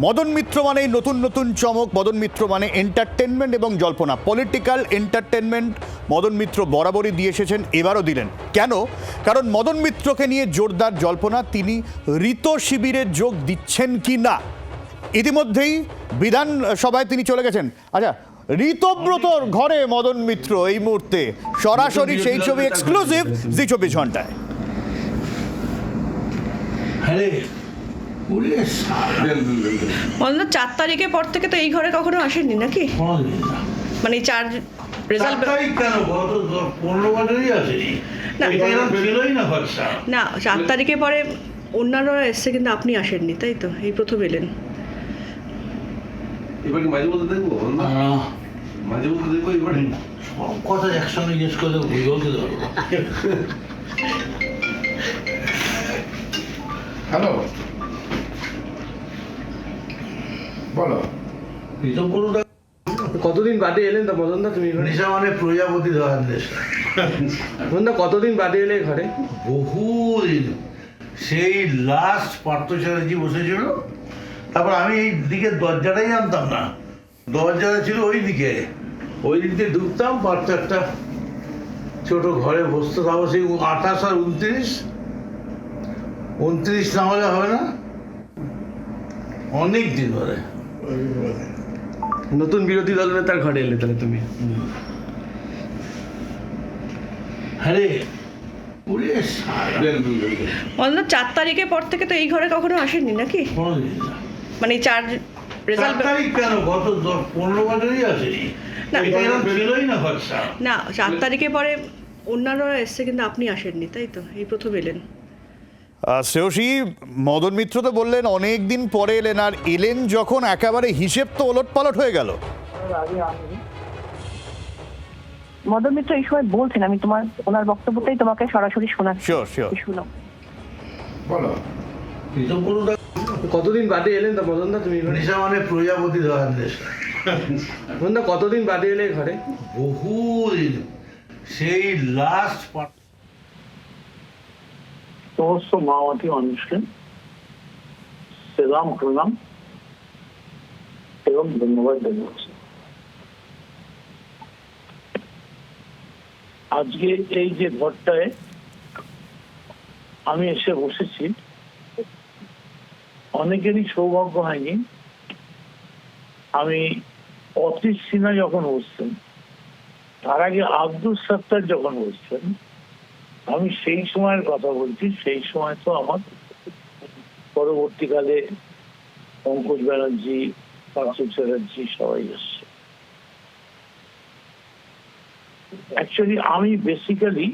মদন মিত্র মানেই নতুন নতুন চমক, মদন মিত্র মানে এন্টারটেনমেন্ট এবং জল্পনা। পলিটিক্যাল এন্টারটেনমেন্ট মদন মিত্র বরাবরই দিয়ে এসেছেন, এবারও দিলেন। কেন? কারণ মদন মিত্রকে নিয়ে জোরদার জল্পনা তিনি ঋত শিবিরে যোগ দিচ্ছেন কি না। ইতিমধ্যেই বিধানসভায় তিনি চলে গেছেন। আচ্ছা, ঋতব্রতর ঘরে মদন মিত্র এই মুহূর্তে, সরাসরি সেই ছবি এক্সক্লুসিভ জি 24 ঘন্টায়। অন্য 4 তারিখের পর থেকে তো এই ঘরে কখনো আসেননি নাকি? মানে 4 রেজাল্ট কেন গত 15 বছরই আসেনি না, 4 তারিখের পরে অন্যান্যরা এসছে কিন্তু আপনি আসেননি, তাই তো? এই প্রথম এলেন। এবার কি মাঝে মধ্যে দেখবো? মাঝে মধ্যে দেখবো। এবার সব কথা একসঙ্গে জিজ্ঞেস করলে বলতে পারবো। হ্যালো, বলো। কতদিন বাদে এলেন তো মদন দা? তুমি নিশা মানে প্রজাপতি ধরার নেশা। মদন দা কতদিন বাদে এলে ঘরে? বহুদিন, সেই লাস্ট পার্থ চ্যাটার্জি বসেছিল, তারপর আমি এই দিকে দরজাটাই জানতাম না, দরজাটা ছিল ওই দিক দিয়ে ঢুকতাম। পার্থ একটা ছোট ঘরে বসতে থাকবো, সেই 28 আর 29 না হলে হবে না, অনেক দিন ধরে। নতুন বিরোধী দল নেতার ঘরে এলে তাহলে তুমি? হ্যাঁ রে, অন্য 4 তারিখের পর থেকে তো এই ঘরে কখনো আসেননি নাকি? মানে 4 রেজাল্ট কেন গত 15 বছরই আসেনি না, 4 তারিখের পরে অন্যান্যরা এসছে কিন্তু আপনি আসেননি, তাই তো? এই প্রথম এলেন। শ্রেয়সী, মদন মিত্র তো বললেন অনেক দিন পরে এলেন, আর এলেন যখন একেবারে হিসেব তো ওলটপালট হয়ে গেল। মদন মিত্র এই সময় বলছেন, আমি ওনার বক্তব্যটাই তোমাকে সরাসরি শোনাচ্ছি। শুনো। বলো। কতদিন বাদে এলেন তো মদন দা? তুমি নিশা মানে প্রজাপতি ধরার নেশা। মদন দা কতদিন বাদে এলে ঘরে? বহুদিন, সেই লাস্ট সমস্ত মাওবাদী মানুষকে সেলাম প্রণাম এবং ধন্যবাদ জানাচ্ছি। আজকে এই যে ঘরটায় আমি এসে বসেছি, অনেকেরই সৌভাগ্য হয়নি। আমি অতীশ সিনহা যখন বসছেন, তার আগে আব্দুল সত্তার যখন বসছেন, আমি সেই সময়ের কথা বলছি। সেই সময় তো আমার পরবর্তীকালে পঙ্কজ ব্যানার্জি, পার্থ চ্যাটার্জি সবাই এসছে। অ্যাকচুয়ালি আমি বেসিক্যালি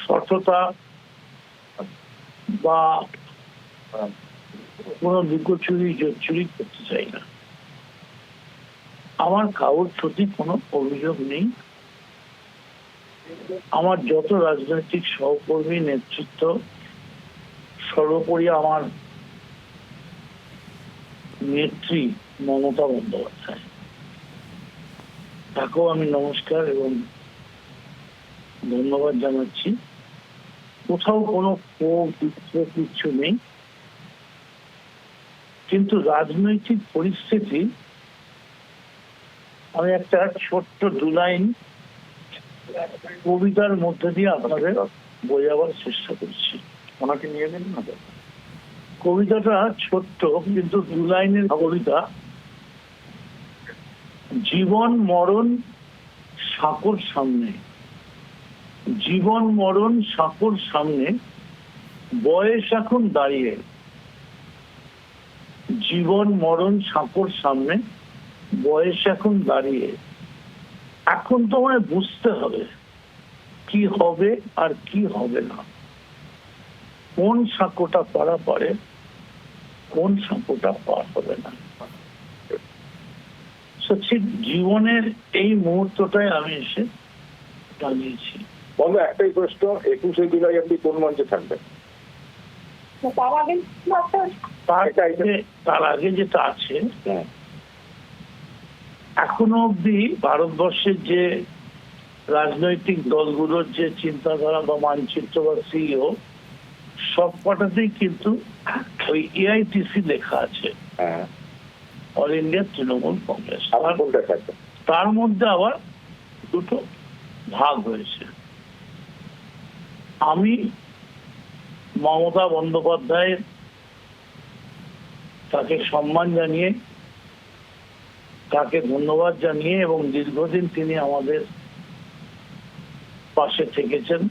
সততা বা কোনো লুকোচুরি জোচ্চুরি করতে চাই না। আমার কারোর প্রতি কোনো অভিযোগ নেই। আমার যত রাজনৈতিক সহকর্মী, নেতৃত্ব, সর্বোপরি আমার নেত্রী মমতা বন্দ্যোপাধ্যায়, তাকেও আমি নমস্কার এবং ধন্যবাদ জানাচ্ছি। কোথাও কোনো কিছু নেই, কিন্তু রাজনৈতিক পরিস্থিতি, আমি একটা ছোট্ট 2 লাইন কবিতার মধ্যে দিয়ে আপনাদের বোঝাবার চেষ্টা করছি। ওনাকে নিয়ে নেন না। কবিতাটা ছোট্ট, কিন্তু 2 লাইনের কবিতা। জীবন মরণ সাঁকোর সামনে, জীবন মরণ সাঁকোর সামনে, বয়স এখন দাঁড়িয়ে। জীবন মরণ সাঁকোর সামনে, বয়স এখন দাঁড়িয়ে। এখন তোমায় বুঝতে হবে কি হবে আর কি হবে না, কোন সাঁকোটা পারা পারে, কোন সাঁকোটা পার হবে না। সত্যি জীবনের এই মুহূর্তটাই আমি এসে দাঁড়িয়েছি। বন্ধু, একটাই প্রশ্ন, 21শে জুলাই আপনি কোন মঞ্চে থাকবেন? তার আগে যেটা আছে, এখনো অব্দি ভারতবর্ষের যে রাজনৈতিক দলগুলোর যে চিন্তাধারা বা মানচিত্র বা সিইও, সব কটাতেই কিন্তু ওই এআইটিসি লেখা আছে, হ্যাঁ, অল ইন্ডিয়া তৃণমূল কংগ্রেস। আমার কোনটা থাকবে? তার মধ্যে আবার দুটো ভাগ হয়েছে। আমি মমতা বন্দ্যোপাধ্যায়ের তাকে সম্মান জানিয়ে, তাকে ধন্যবাদ জানিয়ে, এবং দীর্ঘদিন তিনি আমাদের পাশে থেকেছেন,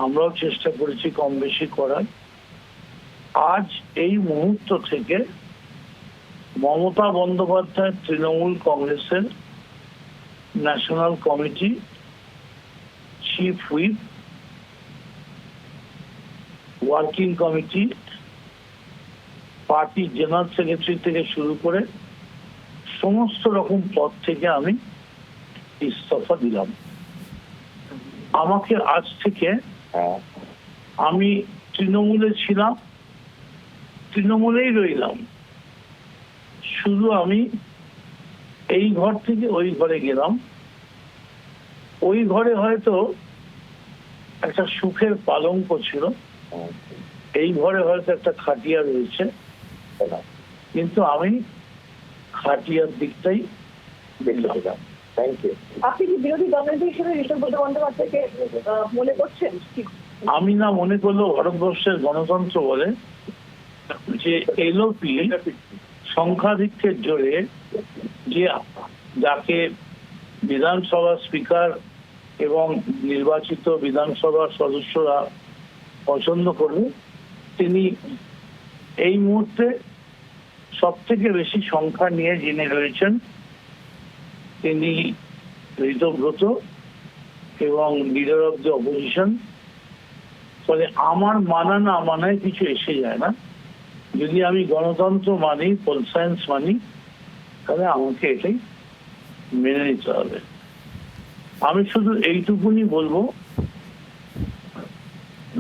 আমরাও চেষ্টা করেছি কম বেশি করার। আজ এই মুহূর্ত থেকে মমতা বন্দ্যোপাধ্যায় তৃণমূল কংগ্রেসের national committee, chief whip, working committee, party general secretary থেকে শুরু করে সমস্ত রকম পদ থেকে আমি ইস্তফা দিলাম। আমাকে আজ থেকে, হ্যাঁ, আমি তৃণমূলে ছিলাম, তৃণমূলেই রইলাম, শুধু আমি এই ঘর থেকে ওই ঘরে গেলাম। ওই ঘরে হয়তো একটা সুখের পালঙ্ক ছিল, হ্যাঁ, এই ঘরে হয়তো একটা খাটিয়া রয়েছে, হ্যাঁ, কিন্তু আমি খাটিয়ার দিকটাই দেখলাম। Thank you. আপনি কি বিরোধী দলনেতা হিসেবে ঋষভ বন্দ্যোপাধ্যায়কে মনে করছেন? আমি না মনে করলেও ভারতবর্ষের গণতন্ত্র বলে যে এলওপি সংখ্যাধিক্যের জোরে যে যাকে বিধানসভা স্পিকার এবং নির্বাচিত বিধানসভার সদস্যরা পছন্দ করবে, তিনি এই মুহূর্তে সব থেকে বেশি সংখ্যা নিয়ে যিনি রয়েছেন তিনি ঋতব্রত এবং লিডার অফ দ্য অপোজিশন। ফলে আমার মানা না মানায় কিছু এসে যায় না। যদি আমি গণতন্ত্র মানি, পোল সায়েন্স মানি, তাহলে আমাকে এটাই মেনে নিতে হবে। আমি শুধু এইটুকুনি বলবো,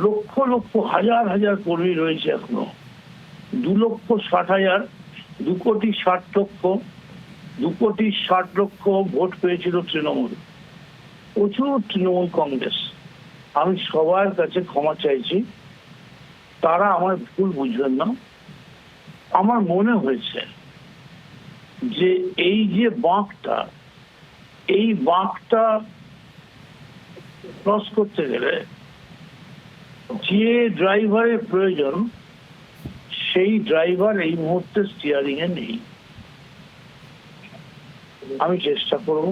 লক্ষ লক্ষ হাজার হাজার কর্মী রয়েছে এখনো, 2,60,000, 2,60,00,000 ভোট পেয়েছিল তৃণমূল, প্রচুর তৃণমূল কংগ্রেস। আমি সবার কাছে ক্ষমা চাইছি, তারা আমার ভুল বুঝবেন না। আমার মনে হয়েছে যে এই যে বাঁকটা, এই বাঁকটা ক্রস করতে গেলে যে ড্রাইভারের প্রয়োজন সেই ড্রাইভার এই মুহূর্তে স্টিয়ারিং এ নেই। আমি চেষ্টা করব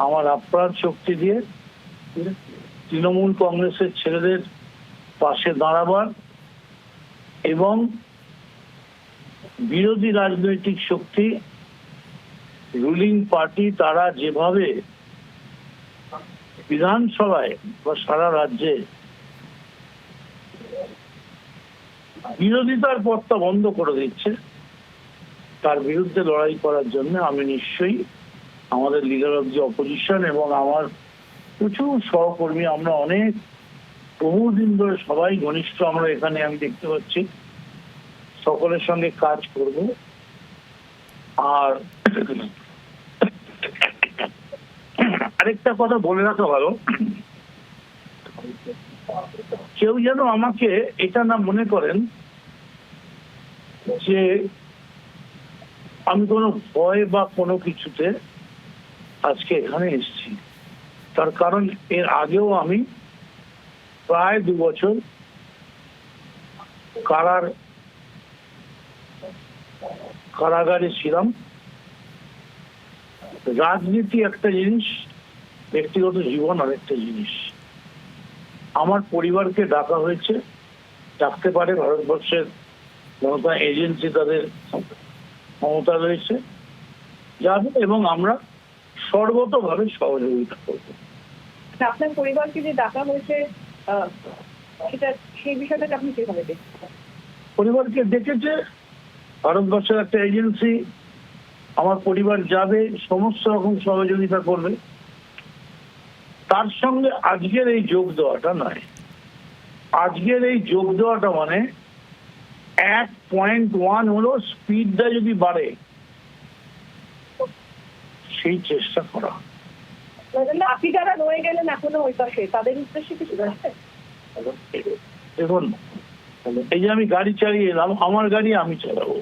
আমার আপ্রাণ শক্তি দিয়ে তৃণমূল কংগ্রেসের ছেলেদের পাশে দাঁড়াবার, এবং বিরোধী রাজনৈতিক শক্তি, রুলিং পার্টি, তারা যেভাবে বিধানসভায় বা সারা রাজ্যে বিরোধিতার পথটা বন্ধ করে দিচ্ছে, তার বিরুদ্ধে লড়াই করার জন্য আমি নিশ্চয়ই আমাদের লিডার অফ দি অপোজিশন এবং আমার প্রচুর সহকর্মী, আমরা অনেক বহুদিন ধরে সবাই ঘনিষ্ঠ, আমরা এখানে আমি দেখতে পাচ্ছি, সকলের সঙ্গে কাজ করব। আর আরেকটা কথা বলে রাখা ভালো, কেউ যেন আমাকে এটা না মনে করেন যে আমি কোনো ভয় বা কোনো কিছুতে আজকে এখানে এসেছি। তার কারণ এর আগেও আমি প্রায় 2 বছর কারাগারে ছিলাম। রাজনীতি একটা জিনিস, ব্যক্তিগত জীবন আরেকটা জিনিস। আমার পরিবারকে ডাকা হয়েছে, ডাকতে পারে, ভারতবর্ষের জনতা এজেন্সি তাদের ক্ষমতা রয়েছে, যাবে, এবং আমরা সর্বতভাবে সহযোগিতা করবো। আপনার পরিবারকে যে ডাকা হয়েছে, সেটা সেই বিষয়টাকে আপনি কিভাবে দেখছেন? পরিবারকে ডেকেছে ভারতবর্ষের একটা এজেন্সি, আমার পরিবার যাবে, সমস্ত রকম সহযোগিতা করবে। তার সঙ্গে আজকের এই যোগ দেওয়াটা নয়, আজকের এই যোগ দেওয়াটা মানে 1.1 হলো স্পিডটা যদি বাড়ে সেই চেষ্টা করা। আপনি যারা রয়ে গেলেন এখনো ওই পাশে, তাদের উদ্দেশ্যে কিছু জানতেন? দেখুন, এই যে আমি গাড়ি চালিয়ে এলাম, আমার গাড়ি আমি চালাবো।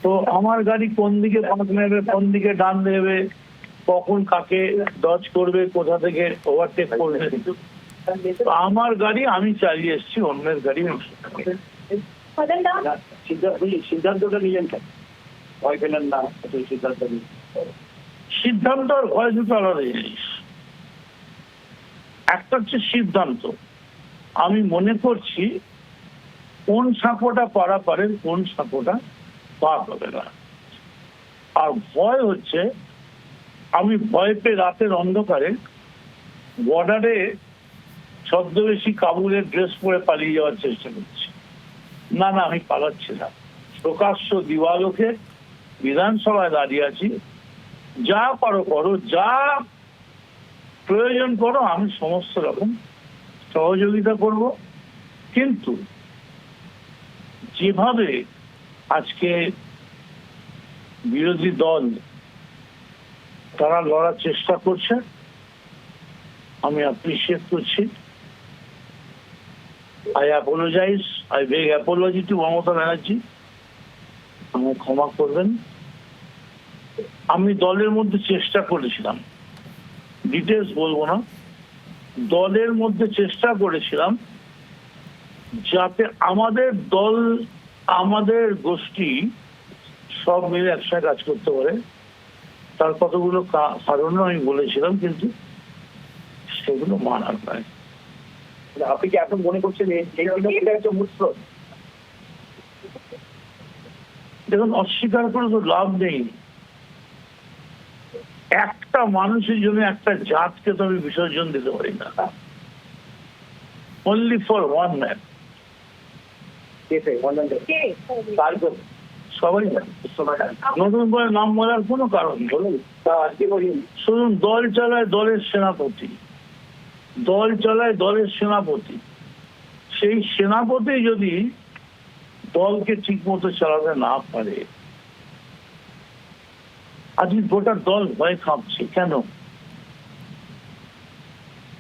তো আমার গাড়ি কোন দিকে বাঁক নেবে, কোন দিকে ডান দেবে, কখন কাকে ডজ করবে, কোথা থেকে ওভারটেক করবে, তো আমার গাড়ি আমি চালিয়ে এসেছি, অন্যের গাড়ি সিদ্ধান্তটা নিলেন কেন? ভয় পেলেন না? সিদ্ধান্ত আর ভয় দুটো আলাদা জিনিস। একটা হচ্ছে সিদ্ধান্ত, আমি মনে করছি কোন সাঁকোটা পারা পারেন, কোন সাঁকোটা পার হবে না। আর ভয় হচ্ছে আমি ভয় পেয়ে রাতের অন্ধকারে বর্ডারে ছদ্মবেশী কাবুলের ড্রেস পরে পালিয়ে যাওয়ার চেষ্টা করছি। না না, আমি পালাচ্ছি না, প্রকাশ্য দিবালোকে বিধানসভায় দাঁড়িয়ে আছি। যা পারো করো, যা প্রয়োজন করো, আমি সমস্ত রকম সহযোগিতা করব। কিন্তু যেভাবে আজকে বিরোধী দল তারা লড়ার চেষ্টা করছে, আমি অ্যাপ্রিসিয়েট করছি। I apologise, I beg apology to Mamata Banerjee, আমায় ক্ষমা করবেন। আমি দলের মধ্যে চেষ্টা করেছিলাম, ডিটেলস বলবো না, দলের মধ্যে চেষ্টা করেছিলাম যাতে আমাদের দল, আমাদের গোষ্ঠী সব মিলে একসাথে কাজ করতে পারে। তার কতগুলো কারণও আমি বলেছিলাম, কিন্তু সেগুলো মানার নয়। আপনি কি এখন মনে করছেন দেখুন, অস্বীকার করে তো লাভ নেই। একটা মানুষের জন্য একটা জাতকে তো আমি বিসর্জন দিতে পারি না। Only for one man. সবাই নতুন করে নাম বলার কোনো কারণ নেই। শুনুন, দল চালায় দলের সেনাপতি, দল চালায় দলের সেনাপতি। সেই সেনাপতি যদি দলকে ঠিক মতো চালাতে না পারে, আজকে গোটা দল ভয় কাঁপছে কেন?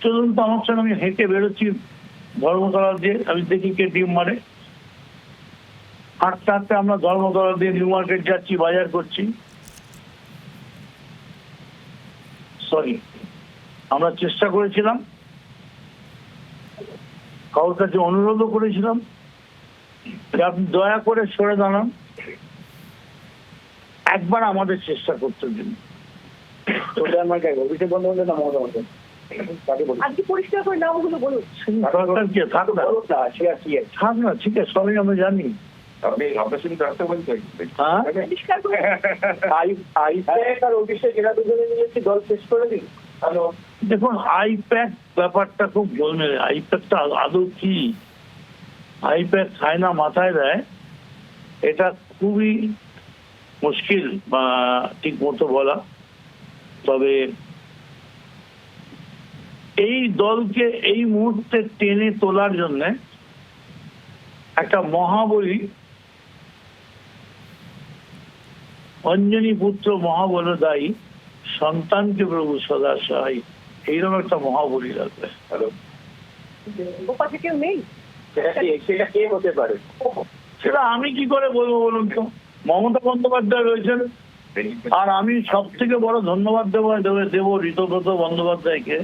চলুন তো আমার সঙ্গে, আমি হেঁটে বেরোচ্ছি ধর্মতলা দিয়ে, আমি দেখি কে ডিম মারে। হাঁটতে হাঁটতে আমরা ধর্মতলা দিয়ে নিউ মার্কেট যাচ্ছি, বাজার করছি। সরি, আমরা চেষ্টা করেছিলাম, কারোর কাছে অনুরোধও করেছিলাম যে আপনি দয়া করে সরে দাঁড়ান, একবার আমাদের চেষ্টা করতে দিন। অভিষেক বন্দ্যোপাধ্যায় না মমতা বন্দ্যোপাধ্যায়? আজকে পরিষ্কার করে নামগুলো বলুন। দরকার কি? থাক না, ঠিক আছে, সবাই আমরা জানি। পরিষ্কার করে দেখুন, আইপ্যাক ব্যাপারটা খুব গোলমেলে। আইপ্যাকটা আদৌ কি? আইপ্যাক খায় না মাথায় দেয়, এটা খুবই মুশকিল বা ঠিক মতো বলা। তবে এই দলকে এই মুহূর্তে টেনে তোলার জন্য একটা মহাবলী, অঞ্জনী পুত্র মহাবলদায়ী, সন্তানকে প্রভু সদা সহায়, এইরকম একটা মহাবলী লাগবে। ওপাশে কেউ নেই? সেটা কে হতে পারে? সেটা আমি কি করে বলবো বলুন তো? মমতা বন্দ্যোপাধ্যায় রয়েছেন, আর আমি সব থেকে বড় ধন্যবাদ দেব ঋতব্রত বন্দ্যোপাধ্যায়কে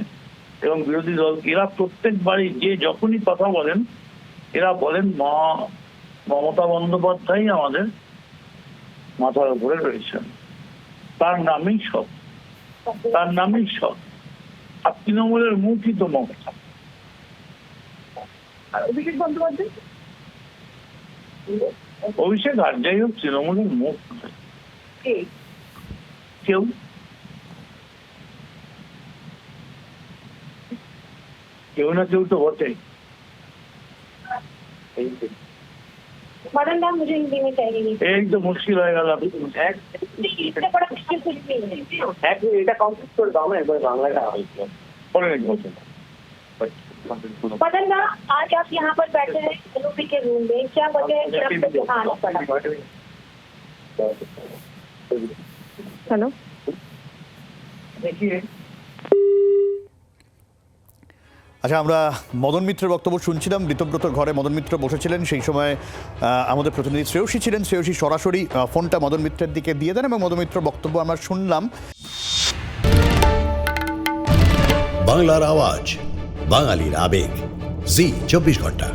এবং বিরোধী দল। এরা প্রত্যেকবারই যে যখনই কথা বলেন, এরা বলেন মমতা বন্দ্যোপাধ্যায় আমাদের মাথার উপরে রয়েছেন, তার নামেই সব, তার নামেই সব। আর তৃণমূলের মুখই তো মমতা। অভিষেক বন্দ্যোপাধ্যায়? অভিষেক আর যাই হোক, তৃণমূলের মুখ কেউ কেউ না কেউ তো বটেই। मदन नाम मुझे हिंदी में चाहिए। এই তো মুশকিল হয়ে গেল। इतना बड़ा मुश्किल कुछ नहीं है। এটা কমপ্লিট করে দাও না, এবার বাংলাটা পরে বলছি। मदन ना, आज आप यहाँ पर बैठे हैं एलओपी के रूम में, क्या वजह है कि आपको यहाँ आना पड़ा? हेलो, देखिए, আচ্ছা, আমরা মদন মিত্রের বক্তব্য শুনছিলাম। ঋতব্রতর ঘরে মদন মিত্র বসেছিলেন, সেই সময় আমাদের প্রতিনিধি শ্রেয়সী ছিলেন। শ্রেয়সী সরাসরি ফোনটা মদন মিত্রের দিকে দিয়ে দেন এবং মদন মিত্রের বক্তব্য আমরা শুনলাম। বাংলার আওয়াজ, বাঙালির আবেগ, জি 24 ঘন্টা।